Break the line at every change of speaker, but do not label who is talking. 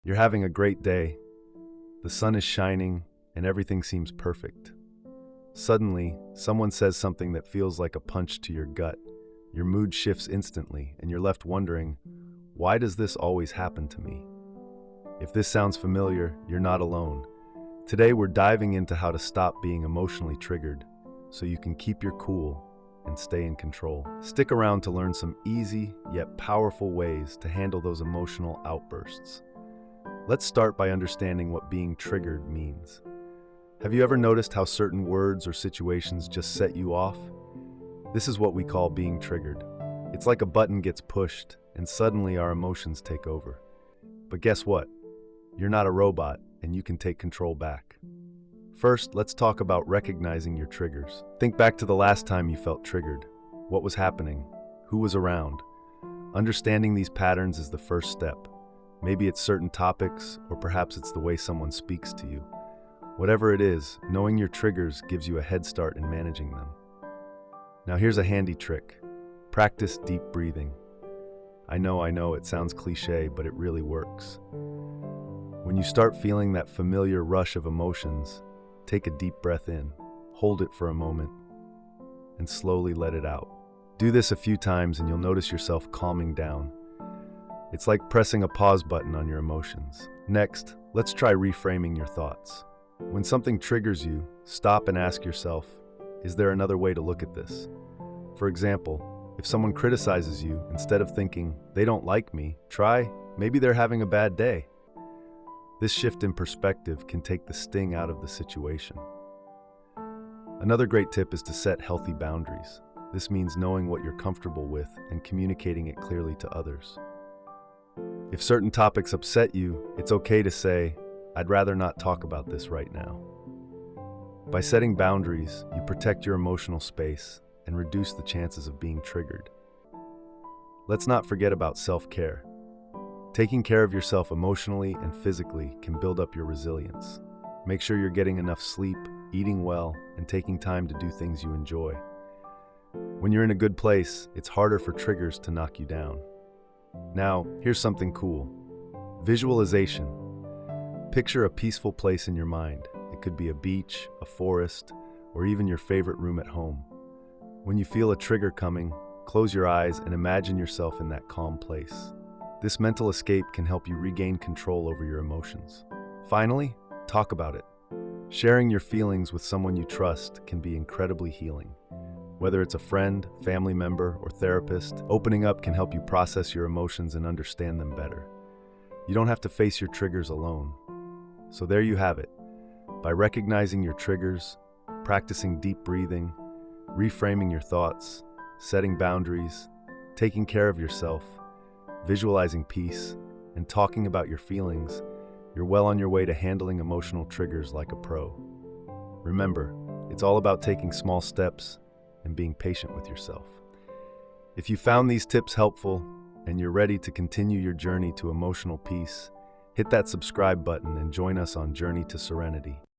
You're having a great day. The sun is shining and everything seems perfect. Suddenly, someone says something that feels like a punch to your gut. Your mood shifts instantly and you're left wondering, why does this always happen to me? If this sounds familiar, you're not alone. Today we're diving into how to stop being emotionally triggered so you can keep your cool and stay in control. Stick around to learn some easy yet powerful ways to handle those emotional outbursts. Let's start by understanding what being triggered means. Have you ever noticed how certain words or situations just set you off? This is what we call being triggered. It's like a button gets pushed and suddenly our emotions take over. But guess what? You're not a robot and you can take control back. First, let's talk about recognizing your triggers. Think back to the last time you felt triggered. What was happening? Who was around? Understanding these patterns is the first step. Maybe it's certain topics, or perhaps it's the way someone speaks to you. Whatever it is, knowing your triggers gives you a head start in managing them. Now here's a handy trick. Practice deep breathing. I know, it sounds cliche, but it really works. When you start feeling that familiar rush of emotions, take a deep breath in, hold it for a moment, and slowly let it out. Do this a few times and you'll notice yourself calming down. It's like pressing a pause button on your emotions. Next, let's try reframing your thoughts. When something triggers you, stop and ask yourself, is there another way to look at this? For example, if someone criticizes you, instead of thinking, they don't like me, try, maybe they're having a bad day. This shift in perspective can take the sting out of the situation. Another great tip is to set healthy boundaries. This means knowing what you're comfortable with and communicating it clearly to others. If certain topics upset you, it's okay to say, I'd rather not talk about this right now. By setting boundaries, you protect your emotional space and reduce the chances of being triggered. Let's not forget about self-care. Taking care of yourself emotionally and physically can build up your resilience. Make sure you're getting enough sleep, eating well, and taking time to do things you enjoy. When you're in a good place, it's harder for triggers to knock you down. Now, here's something cool. Visualization. Picture a peaceful place in your mind. It could be a beach, a forest, or even your favorite room at home. When you feel a trigger coming, close your eyes and imagine yourself in that calm place. This mental escape can help you regain control over your emotions. Finally, talk about it. Sharing your feelings with someone you trust can be incredibly healing. Whether it's a friend, family member, or therapist, opening up can help you process your emotions and understand them better. You don't have to face your triggers alone. So there you have it. By recognizing your triggers, practicing deep breathing, reframing your thoughts, setting boundaries, taking care of yourself, visualizing peace, and talking about your feelings, you're well on your way to handling emotional triggers like a pro. Remember, it's all about taking small steps and being patient with yourself. If you found these tips helpful and you're ready to continue your journey to emotional peace, hit that subscribe button and join us on Journey to Serenity.